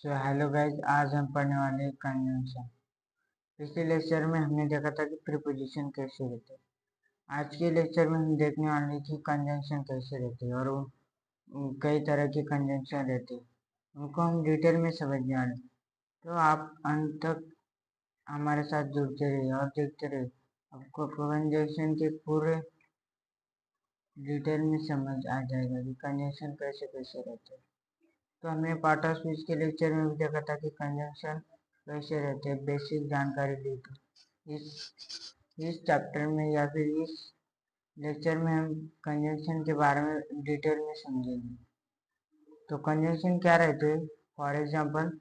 Hello guys, आज हम पढ़ने वाले हैं कंजंक्शन। पिछले लेक्चर में हमने देखा था कि प्रीपोजिशन कैसे रहते हैं। आज के लेक्चर में हम देखने वाले हैं कि कंजंक्शन कैसे रहते हैं और कई तरह के कंजंक्शन रहते हैं, उनको हम डिटेल में समझने वाले हैं। तो आप अंत तक हमारे साथ जुड़ते रहिए और देखते रहिए, आपको कंजंक्शन के पूरे डिटेल में समझ आ जाएगा कि कंजंक्शन कैसे कैसे रहते हैं। तो हमने पार्ट ऑफ स्पीच के लेक्चर में भी देखा था कि कंजंक्शन कैसे रहते हैं, बेसिक जानकारी ली थी। इस चैप्टर में या फिर इस लेक्चर में हम कंजंक्शन के बारे में डिटेल में समझेंगे। तो कंजंक्शन क्या रहते हैं? फॉर एग्जांपल,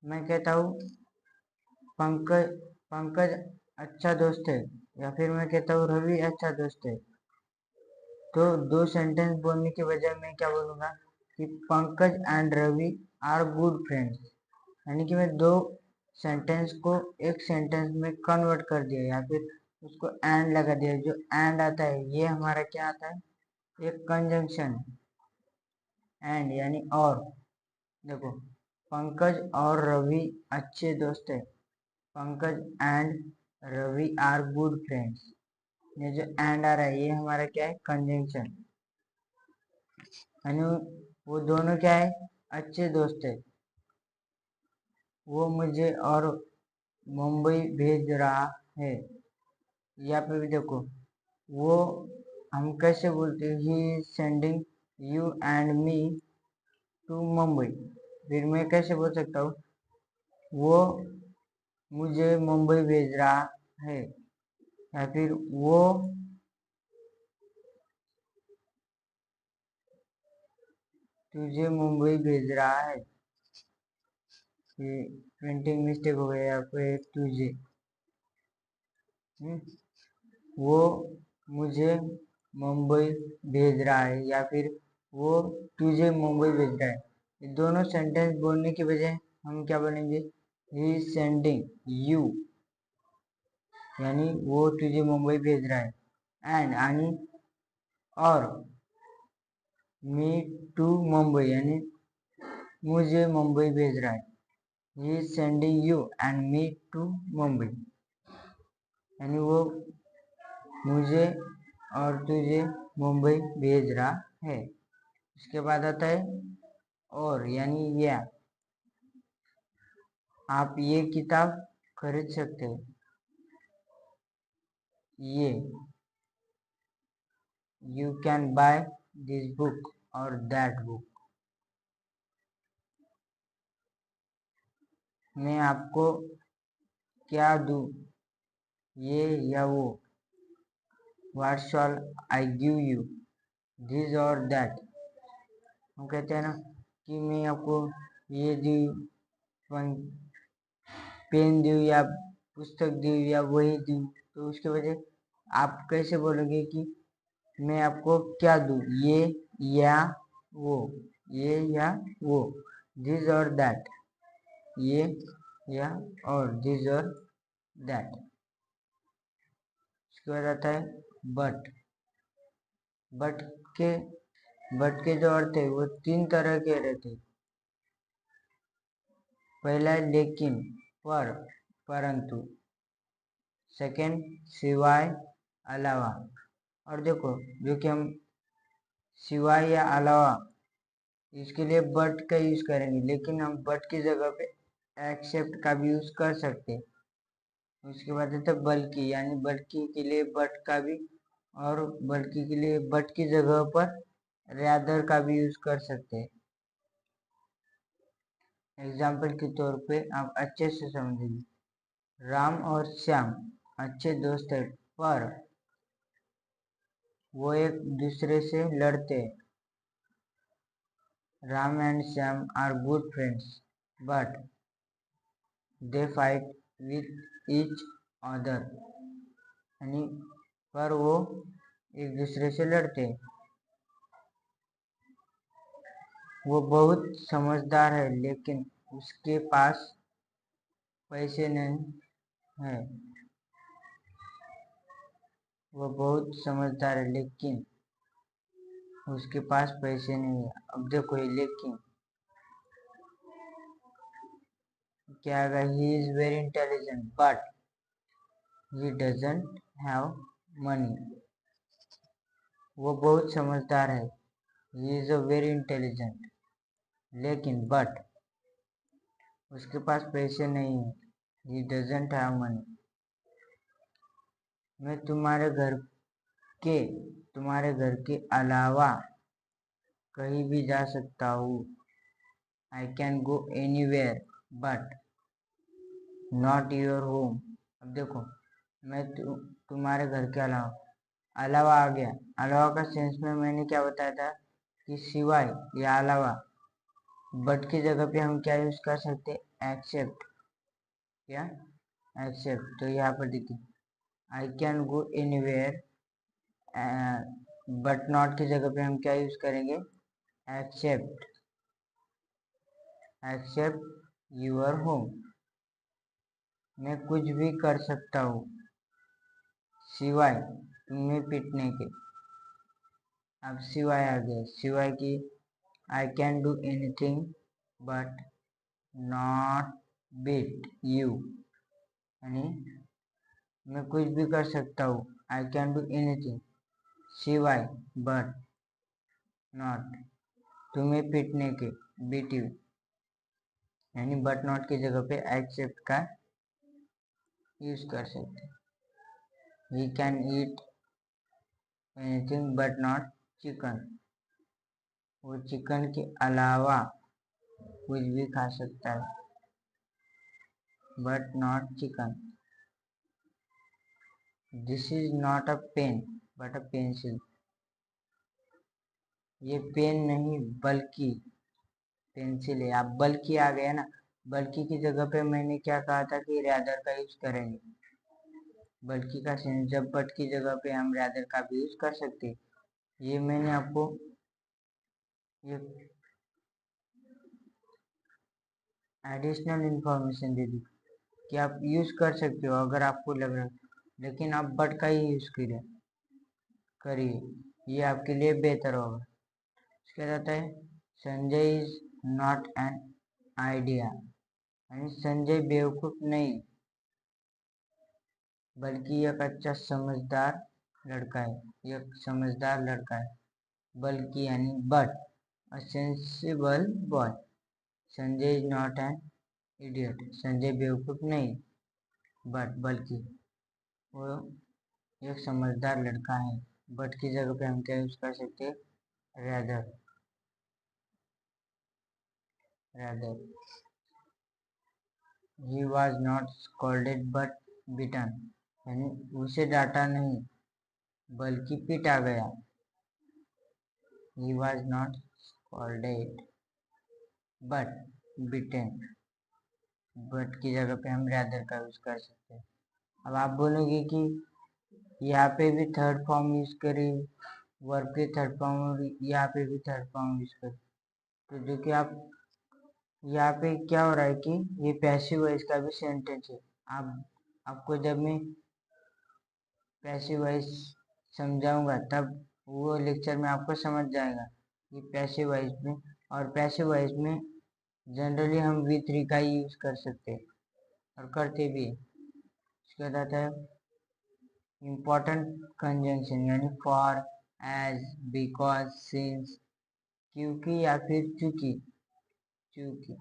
मैं कहता हूँ पंकज पंकज अच्छा दोस्त है, या फिर मैं कहता हूँ रवि अच्छा दोस्त है। तो दो सेंटेंस बोलने के बजाय मैं क्या बोलूँगा कि Pankaj and Ravi are good friends, यानी कि मैं दो सेंटेंस को एक सेंटेंस में कन्वर्ट कर दिया या फिर उसको एंड लगा दिया। जो एंड आता है ये हमारा क्या आता है? एक कंजंक्शन। एंड यानी और। देखो, पंकज और रवि अच्छे दोस्त है। Pankaj and Ravi are good friends. ये जो एंड आ रहा है ये हमारा क्या है? कंजंक्शन। यानी वो दोनों क्या है? अच्छे दोस्त है। वो मुझे और मुंबई भेज रहा है। यहाँ पे भी देखो, वो हम कैसे बोलते हैं? He sending you and me to Mumbai. फिर मैं कैसे बोल सकता हूँ? वो मुझे मुंबई भेज रहा है, या फिर वो तुझे मुंबई भेज रहा है। ये प्रिंटिंग मिस्टेक हो गया, यहाँ पे तुझे। वो मुझे मुंबई भेज रहा है, या फिर वो तुझे मुंबई भेज रहा है। ये दोनों सेंटेंस बोलने की बजाय हम क्या बोलेंगे? ही इज सेंडिंग यू, यानी वो तुझे मुंबई भेज रहा है। एंड यानी और मी टू मुंबई, यानी मुझे मुंबई भेज रहा है। He is sending you and me to Mumbai, यानी वो मुझे और तुझे मुंबई भेज रहा है। उसके बाद आता है और, यानी या। आप ये किताब खरीद सकते हैं। ये you can by this book और दैट बुक। मैं आपको क्या दूं? ये या वो। What shawl I give you? This और दैट। हम कहते हैं ना कि मैं आपको ये दूं, पेन दूं या पुस्तक दूं या वही दूं। तो उसके वजह आप कैसे बोलोगे कि मैं आपको क्या दूं? ये या वो। ये या वो। दिस और दैट। ये या और दिस और दैट। उसके बाद आता है बट। बट के बट के जो अर्थ है वो तीन तरह के रहते हैं। पहला है लेकिन, पर, परंतु। सेकंड सिवाय, अलावा। और देखो, जो कि हम सिवाय या अलावा इसके लिए बट का यूज करेंगे, लेकिन हम बट की जगह पे एक्सेप्ट का भी यूज कर सकते हैं। उसके बाद आता है बल्कि, यानी बल्कि के लिए बट का भी, और बल्कि के लिए बट की जगह पर रैदर का भी यूज कर सकते हैं। एग्जाम्पल के तौर पे आप अच्छे से समझिए। राम और श्याम अच्छे दोस्त हैं, पर वो एक दूसरे से लड़ते हैं। Ram and Shyam are good friends, but they fight with each other. यानी पर वो एक दूसरे से लड़ते हैं। वो बहुत समझदार है, लेकिन उसके पास पैसे नहीं है। वो बहुत समझदार है, लेकिन उसके पास पैसे नहीं है। अब देखो ये लेकिन, क्या आएगा, he is very intelligent but he doesn't have money. वो बहुत समझदार है, he is a very intelligent, लेकिन बट उसके पास पैसे नहीं है, ही डजंट हैव मनी। मैं तुम्हारे घर के अलावा कहीं भी जा सकता हूँ। I can go anywhere but not your home. अब देखो, मैं तुम्हारे घर के अलावा आ गया। अलावा का सेंस में मैंने क्या बताया था कि सिवाय या अलावा। बट की जगह पे हम क्या यूज कर सकते हैं, एक्सेप्ट। क्या, एक्सेप्ट। तो यहाँ पर देखिए, I can go anywhere, but not की जगह पे हम क्या यूज करेंगे, एक्सेप्ट, एक्सेप्ट यूर होम। मैं कुछ भी कर सकता हूँ सिवाय तुम्हें पीटने के। अब सिवाय आ गया, सिवाय की I can do anything but not beat you, यानी मैं कुछ भी कर सकता हूँ, आई कैन डू एनीथिंग, सिवाय बट नॉट तुम्हें पीटने के, बीट यू। यानी बट नॉट की जगह पे एक्सेप्ट का यूज कर सकते हैं। We can eat anything but not chicken. वो चिकन के अलावा कुछ भी खा सकता है, but not chicken. This is not a pen but a pencil. ये पेन नहीं बल्कि पेंसिल है। अब बल्कि आ गया ना, बल्कि की जगह पे मैंने क्या कहा था कि रैदर का यूज करेंगे। बल्कि का सेंस, जब बट की जगह पे हम रैदर का भी यूज कर सकते हैं। ये मैंने आपको ये एडिशनल इंफॉर्मेशन दे दी कि आप यूज कर सकते हो अगर आपको लग रहा है, लेकिन आप बट का ही यूज करिए, ये आपके लिए बेहतर होगा। क्या कहता है, Sanjay is not an idea, यानी संजय बेवकूफ नहीं बल्कि एक अच्छा समझदार लड़का है, एक समझदार लड़का है। बल्कि यानी but a sensible boy. Sanjay is not an idiot, Sanjay बेवकूफ नहीं बट बल्कि वो एक समझदार लड़का है। बट की जगह पे हम क्या यूज कर सकते हैं, rather, rather. He was not scolded but beaten, यानी उसे डांटा नहीं बल्कि पीटा गया। He was not scolded but beaten, but की जगह पे हम रैदर का यूज कर सकते हैं। अब आप बोलोगे कि यहाँ पे भी थर्ड फॉर्म यूज करें, वर्ब के थर्ड फॉर्म, यहाँ पे भी थर्ड फॉर्म यूज करें। तो जो कि आप यहाँ पे क्या हो रहा है कि ये पैसिव वॉइस का भी सेंटेंस है। आप आपको जब मैं पैसिव वॉइस समझाऊंगा तब वो लेक्चर में आपको समझ जाएगा कि पैसिव वॉइस में, और पैसिव वॉइस में जनरली हम वी थ्री का ही यूज कर सकते हैं और करते भी है। उसके बाद आता है इम्पोर्टेंट कंजंक्शन, यानी फॉर, एज, बिकॉज, सिंस, क्योंकि या फिर चूंकि, चूंकि,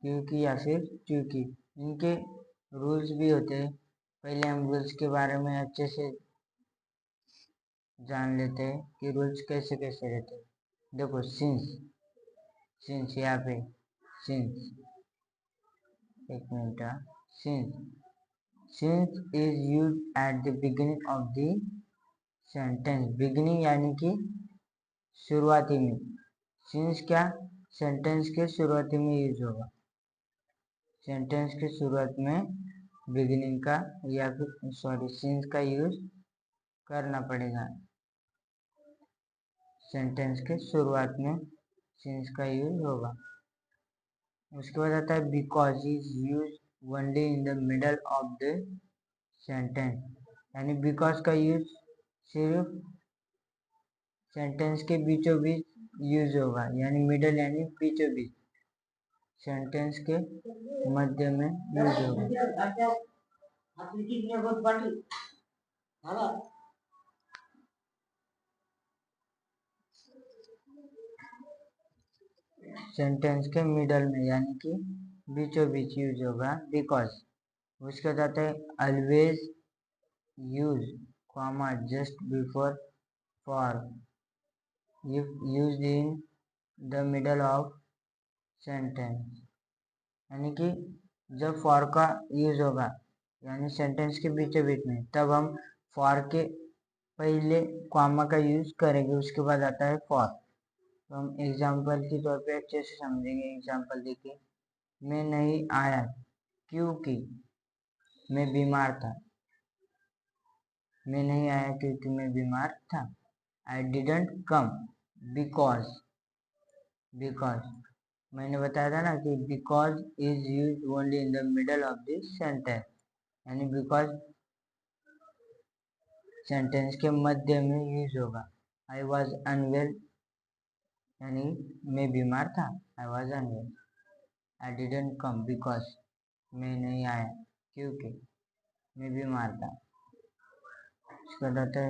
क्योंकि या फिर चूंकि। इनके रूल्स भी होते हैं। पहले हम रूल्स के बारे में अच्छे से जान लेते हैं कि रूल्स कैसे कैसे रहते हैं। देखो, सिंस, सिंस यहाँ पे सिंस, एक minute, since, since is use at the beginning of the sentence. Beginning यानी कि शुरुआती में। सिंस क्या, सेंटेंस के शुरुआती में यूज होगा। सेंटेंस के शुरुआत में बिगिनिंग का या फिर सॉरी सिंस का यूज करना पड़ेगा। सेंटेंस के शुरुआत में सिंस का यूज होगा। उसके बाद आता है because is use only in the middle of the sentence, यानी बिकॉज का यूज सिर्फ सेंटेंस के बीचों बीच यूज होगा, यानी मिडल यानी बीचों बीच। सेंटेंस के मध्य में यूज होगा। सेंटेंस के मिडल में यानी कि बीचों बीच यूज होगा बिकॉज। उसके साथ है always use comma just before for if used in the middle of sentence, यानी कि जब फॉर का यूज होगा यानी सेंटेंस के बीचों बीच में, तब हम फॉर के पहले कॉमा का यूज करेंगे, उसके बाद आता है फॉर। तो हम एग्जाम्पल के तौर पे अच्छे से समझेंगे। एग्जाम्पल देखिए, मैं नहीं आया क्योंकि मैं बीमार था। मैं नहीं आया क्योंकि मैं बीमार था। I didn't come because. Because मैंने बताया था ना कि because is use only in the middle of this sentence, यानी बिकॉज सेंटेंस के मध्य में यूज होगा। आई वॉज अनवेल, यानी मैं बीमार था। I was unwell. I didn't come because मैं नहीं आया क्योंकि मैं बीमार था। इसका अर्थ है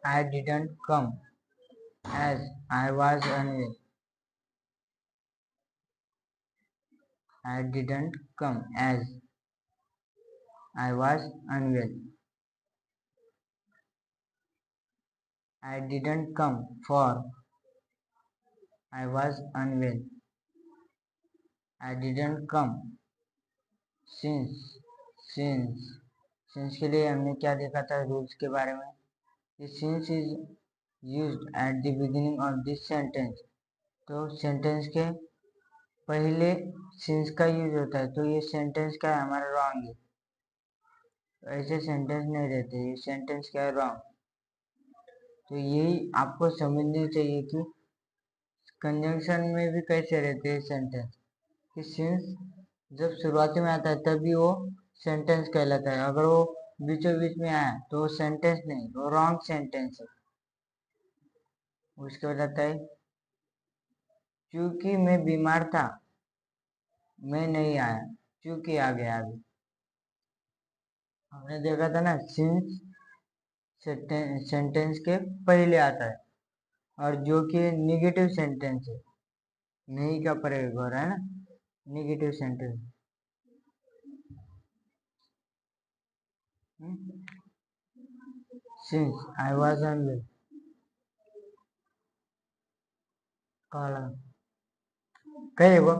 I didn't come as I was unwell. I didn't come as I was unwell. I didn't come for I was unwell. I didn't come since since के लिए हमने क्या देखा था रूल्स के बारे में कि since is used at the beginning of this sentence। तो सेंटेंस के पहले since का यूज होता है, तो ये सेंटेंस क्या है हमारा रॉन्ग है। तो ऐसे सेंटेंस नहीं रहते, ये सेंटेंस क्या है रॉन्ग। तो यही आपको समझनी चाहिए कि कंजंक्शन में भी कैसे रहते हैं सेंटेंस, कि सिंस जब शुरुआती में आता है तभी वो सेंटेंस कहलाता है। अगर वो बीचों बीच में आया तो वो सेंटेंस नहीं, वो रॉन्ग सेंटेंस है। उसके बाद आता है क्योंकि मैं बीमार था, मैं नहीं आया, क्योंकि आ गया। अभी हमने देखा था ना सिंस सेंटेंस के पहले आता है, और जो कि निगेटिव सेंटेंस है, नहीं का प्रयोग हो रहा है ना, negative sentence. Since I was unwell, काला कहे वो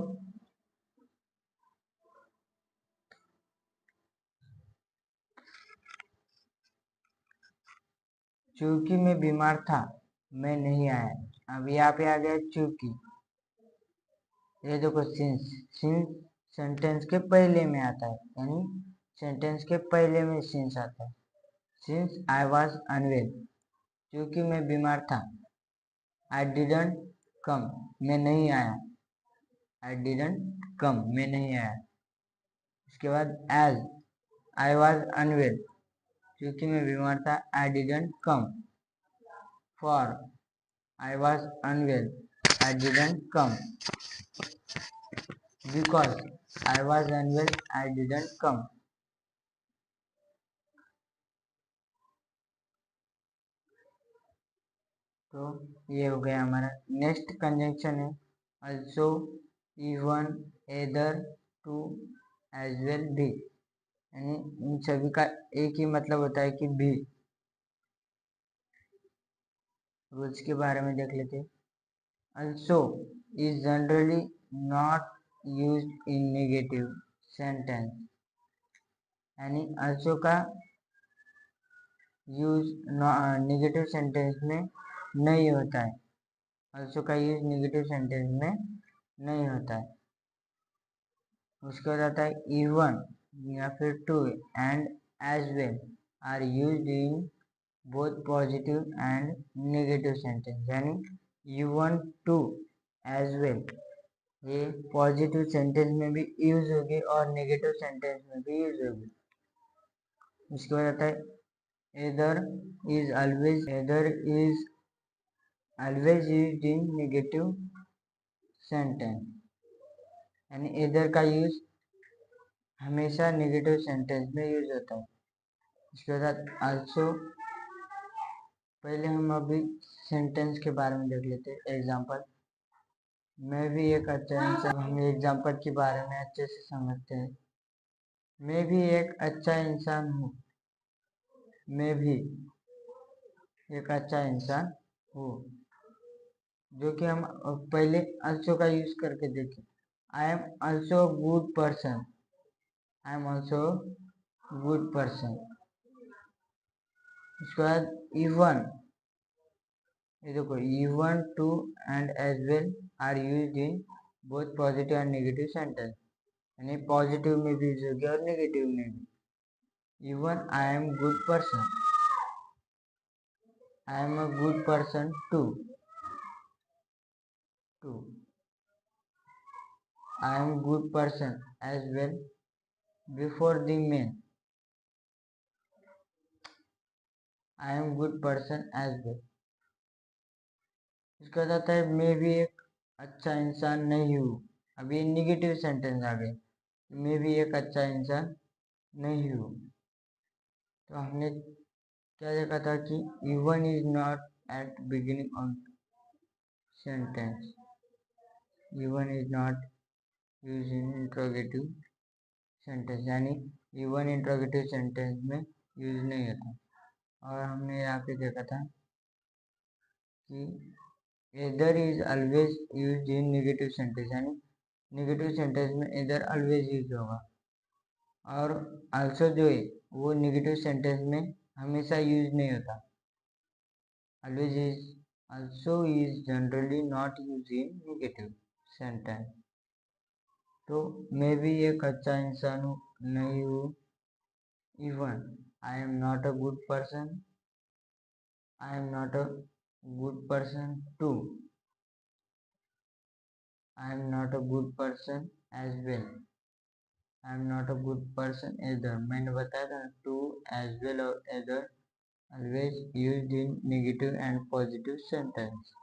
चूंकि मैं बीमार था मैं नहीं आया। अब यहाँ पे आ गया चूंकि। ये देखो सिंस सेंटेंस के पहले में आता है, यानी सेंटेंस के पहले में सिंस आता है। सिंस आई वॉज अनवेल, क्योंकि मैं बीमार था। आई डिडंट कम, मैं नहीं आया। आई डिडंट कम, मैं नहीं आया। उसके बाद एज आई वॉज अनवेल, क्योंकि मैं बीमार था। I didn't come for I was unwell, I didn't come because I was unwell, I didn't come. तो ये हो गया हमारा। नेक्स्ट कंजंक्शन है also, even, either, to, as well, भी, यानी इन सभी का एक ही मतलब होता है कि भी। रूल्स के बारे में देख लेते। also is generally not used in negative sentence, यानी also का यूज नेगेटिव सेंटेंस में नहीं होता है। also का यूज नेगेटिव सेंटेंस में नहीं होता है। उसके बाद आता है इवन या फिर too and as well are used in both positive and negative sentence, यानी इवन टू एज वेल ये पॉजिटिव सेंटेंस में भी यूज होगी और नेगेटिव सेंटेंस में भी यूज होगी। उसके बाद आता है either is always used in negative sentence, यानी either का यूज हमेशा नेगेटिव सेंटेंस में यूज होता है। इसके बाद also, पहले हम अभी सेंटेंस के बारे में देख लेते हैं। एग्जाम्पल, मैं भी एक अच्छा इंसान। हम एग्जाम्पल के बारे में अच्छे से समझते हैं। मैं भी एक अच्छा इंसान हूँ। मैं भी एक अच्छा इंसान हूँ, जो कि हम पहले also का यूज करके देखें। I am also good person. I am also good person. उसके बाद इवन, ये देखो, even, too and as well are used in both positive and negative sentence, यानी पॉजिटिव में भी यूज हो गया और नेगेटिव में भी। Even I am good person, I am a good person too, I am good person as well before the man, I am good person as well. इसका जाता है मैं भी एक अच्छा इंसान नहीं हूँ। अभी निगेटिव सेंटेंस आ गए, मैं भी एक अच्छा इंसान नहीं हूँ। तो हमने क्या देखा था कि even is not at beginning of sentence, even is not use in interrogative sentence, यानी इवन इंट्रोगेटिव सेंटेंस में यूज नहीं होता। और हमने यहाँ पे देखा था कि either is always used in negative sentence, यानी नेगेटिव सेंटेंस में either always यूज होगा। और also जो है वो नेगेटिव सेंटेंस में हमेशा यूज नहीं होता। always is also is generally not used in negative sentence। तो मैं भी एक अच्छा इंसान हूँ, नहीं हूँ। even I am not a good person, I am not a good person too, I am not a good person as well, I am not a good person either। मैंने बताया था टू, एज वेल और either always used in negative and positive sentence।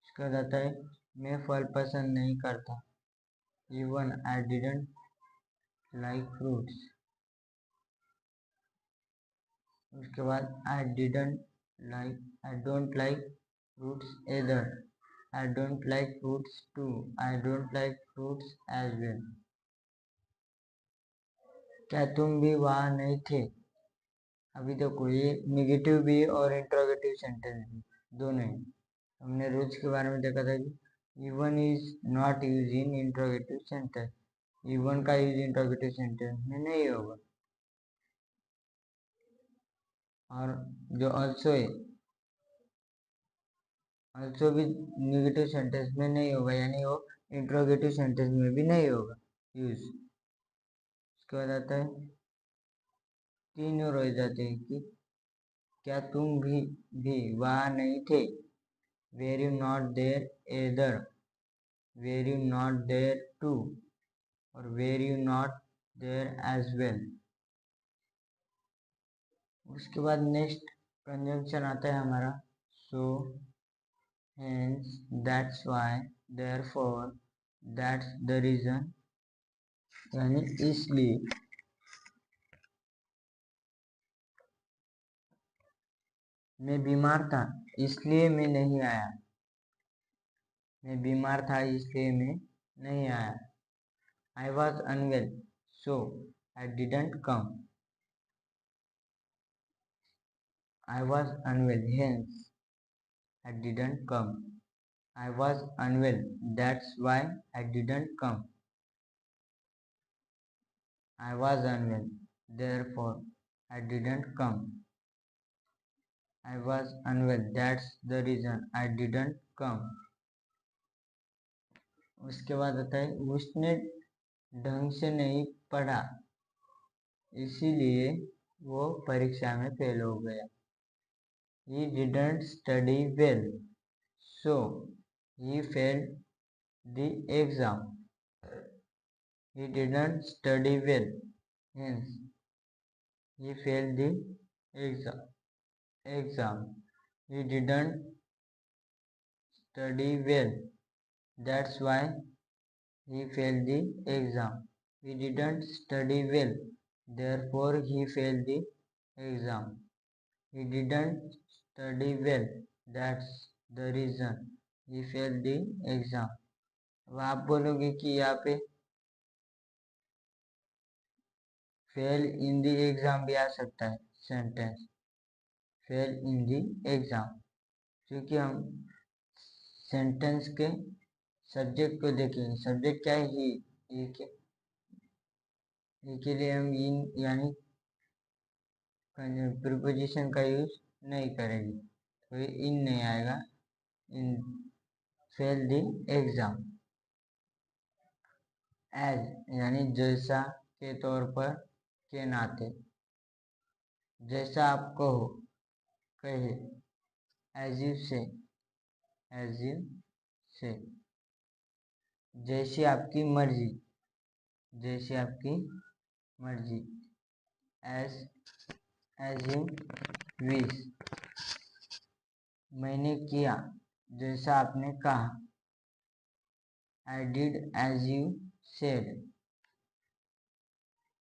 इसका रहता है मैं फल पसंद नहीं करता, even I didn't like fruits। उसके बाद I don't like fruits either, I don't like fruits too, I don't like fruits as well। क्या तुम भी वहाँ नहीं थे? अभी देखो ये निगेटिव भी और इंट्रोगेटिव सेंटेंस भी दोनों ही। हमने रूल्स के बारे में देखा था कि even is not use in interrogative sentence, even का यूज इंट्रोगेटिव सेंटेंस में नहीं होगा। और जो ऑल्सो है, ऑल्सो भी निगेटिव सेंटेंस में नहीं होगा, यानी वो इंट्रोगेटिव सेंटेंस में भी नहीं होगा यूज। उसके बाद आता है तीन और हो जाते हैं कि क्या तुम भी वहाँ नहीं थे, were you not there either, were you not there too, और were you not there as well. उसके बाद नेक्स्ट कंजंक्शन आता है हमारा so, hence, that's why, therefore, that's the reason, यानी इसलिए। मैं बीमार था इसलिए मैं नहीं आया, मैं बीमार था इसलिए मैं नहीं आया। I was unwell so I didn't come, I was unwell, hence I didn't come. I was unwell, that's why I didn't come. I was unwell, therefore I didn't come. I was unwell, that's the reason I didn't come. उसके बाद आता है उसने ढंग से नहीं पढ़ा इसीलिए वो परीक्षा में फेल हो गया। He didn't study well, so he failed the exam. He didn't study well, hence he failed the exam. He didn't study well. That's why he failed the exam. He didn't study well. Therefore, he failed the exam. He didn't study well. That's the reason he failed the exam. अब आप बोलोगे कि यहाँ पे fail in the exam भी आ सकता है sentence, fail in the exam, क्योंकि हम सेंटेंस के सब्जेक्ट को देखेंगे। सब्जेक्ट क्या है? ही के लिए हम इन यानी प्रीपोजिशन का यूज नहीं करेंगे, तो इन नहीं आएगा। इन फेल दी एग्जाम। एज यानी जैसा, के तौर पर, के नाते, जैसा आप कहो, कहे, एज यू से, एज यू से, जैसी आपकी मर्जी, जैसी आपकी मर्जी, एज यू विश, मैंने किया जैसा आपने कहा, I did as you said,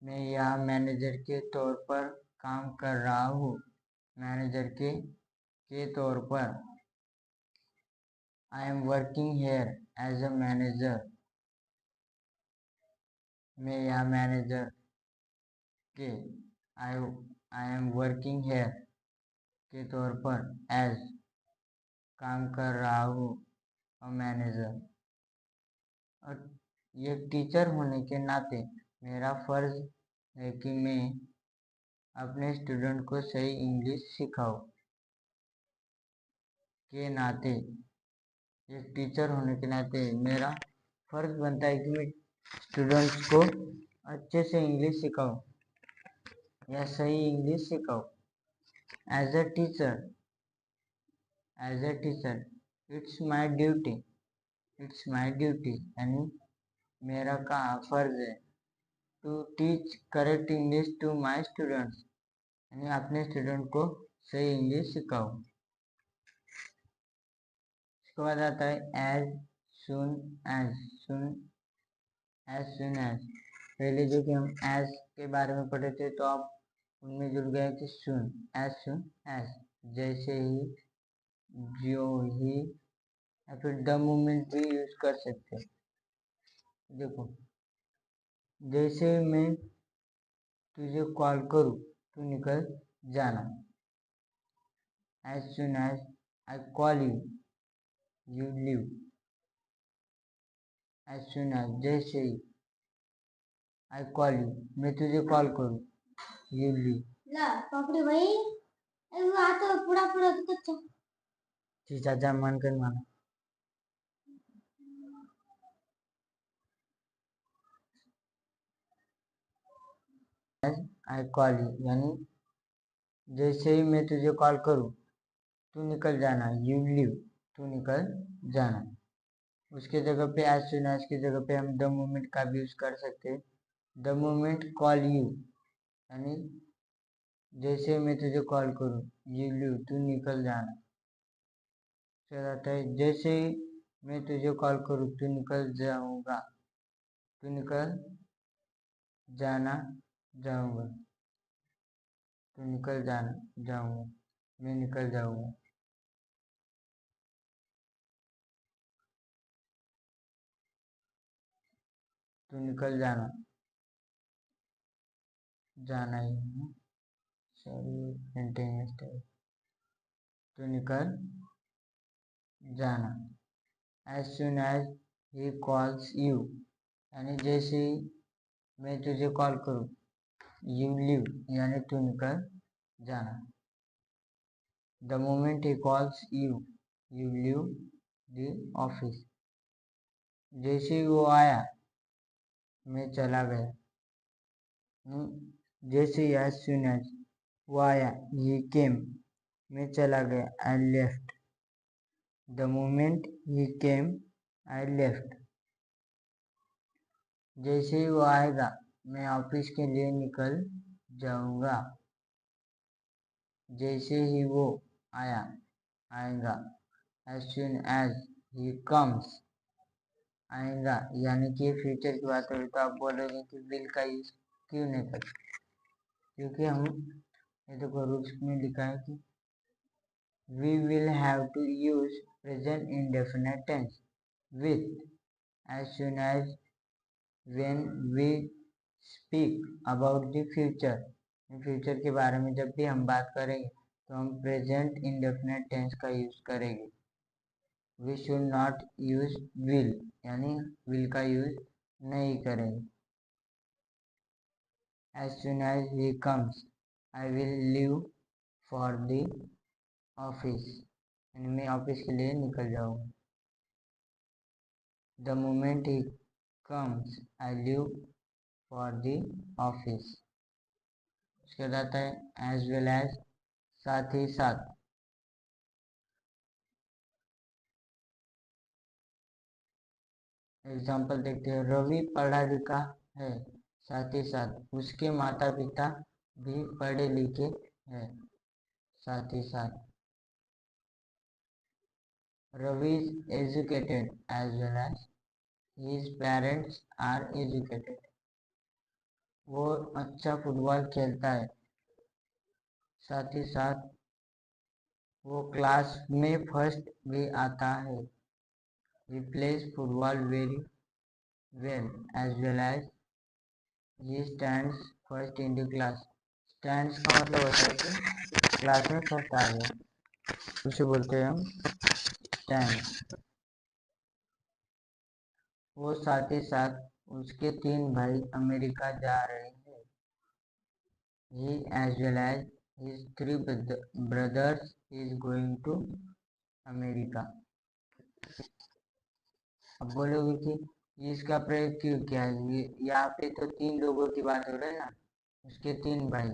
मैं यहाँ मैनेजर के तौर पर काम कर रहा हूँ, मैनेजर के तौर पर, I am working here as a manager, मैं यहाँ मैनेजर के, आई एम वर्किंग हेयर के तौर पर, एज काम कर रहा हूँ, अ मैनेजर। और ये टीचर होने के नाते मेरा फर्ज है कि मैं अपने स्टूडेंट को सही इंग्लिश सिखाऊं। के नाते, एक टीचर होने के नाते मेरा फर्ज बनता है कि मैं स्टूडेंट्स को अच्छे से इंग्लिश सिखाऊं या सही इंग्लिश सिखाऊं। As a teacher, it's my duty, it's my duty यानी मेरा का फर्ज है, to teach correct English to my students, यानी अपने स्टूडेंट को सही इंग्लिश सिखाओ। इसके बाद आता है as soon as, as soon as. पहले जो कि हम एज के बारे में पढ़े थे, तो आप उनमें जुड़ गए कि सुन एज, जैसे ही, जो ही, या फिर द मोमेंट भी यूज कर सकते हैं। देखो, जैसे मैं तुझे कॉल करूँ, तू निकल जाना। As soon as I call you, you leave. As soon as, जैसे ही, आई कॉल यू, मैं तुझे कॉल करूँ, यू लीव। ला पकड़ी भाई, आता पूरा पूरा तो कच्चा जी चाचा मन कर माना। आई कॉल यू यानी जैसे ही मैं तुझे कॉल करूँ, तू निकल जाना, यू लीव, तू निकल जाना। उसके जगह पे एज सुन एज की जगह पे हम द मोमेंट का भी यूज कर सकते हैं। द मोमेंट कॉल यू यानी जैसे मैं तुझे कॉल करूँ, यू लीव, तू निकल जाना। फिर आता है जैसे ही मैं तुझे कॉल करूँ, तू निकल जाऊंगा, तू निकल जाना, जाऊंगा, तू निकल जाना, जाऊंगा, मैं निकल जाऊंगा। तू निकल जाना, जाना ही है, सॉरी प्रिंटिंग मिस्टेक। तू निकल जाना। As soon as he calls you यानी जैसे ही मैं तुझे कॉल करूँ, यू लीव यानी तू निकल जाना। The moment he calls you, you leave the office. जैसे ही वो आया, मैं चला गया। जैसे ही एज सुन एज वो आया, ही केम, मैं चला गया, I left. The moment he came, I left. जैसे ही वो आएगा, मैं ऑफिस के लिए निकल जाऊंगा। जैसे ही वो आएगा, as soon as he comes, आएगा, यानी कि फ्यूचर की बात करें तो आप बोलोगे कि विल का यूज क्यों नहीं करते, क्योंकि हम ये देखो रूल्स में लिखा है कि we will have to use present indefinite tense with as soon as when we speak about the future. Future के बारे में जब भी हम बात करेंगे तो हम प्रेजेंट इंडेफिनेट टेंस का यूज करेंगे। We should not use will, यानी विल का यूज नहीं करेंगे। As soon as he comes I will leave for the office, यानी मैं ऑफिस के लिए निकल जाऊंगा। The moment he comes I leave for the office. उसके बाद आता है एज वेल एज, साथ ही साथ। एग्जाम्पल देखते हैं, रवि पढ़ा लिखा है, साथ ही साथ उसके माता पिता भी पढ़े लिखे हैं, साथ ही साथ। Ravi is educated as well as his parents are educated. वो अच्छा फुटबॉल खेलता है, साथ ही साथ वो क्लास में फर्स्ट भी आता है। He plays football very well as well as he stands first in the class. Stands का मतलब होता है कि क्लास में फर्स्ट आ गया, उसे बोलते हैं हम स्टैंड। वो साथ ही साथ उसके 3 भाई अमेरिका जा रहे हैं। He as well as his 3 brothers is going to America. अब बोलोगे कि इसका प्रयोग क्यों किया है, यहाँ पे तो 3 लोगों की बात हो रही है ना, उसके 3 भाई।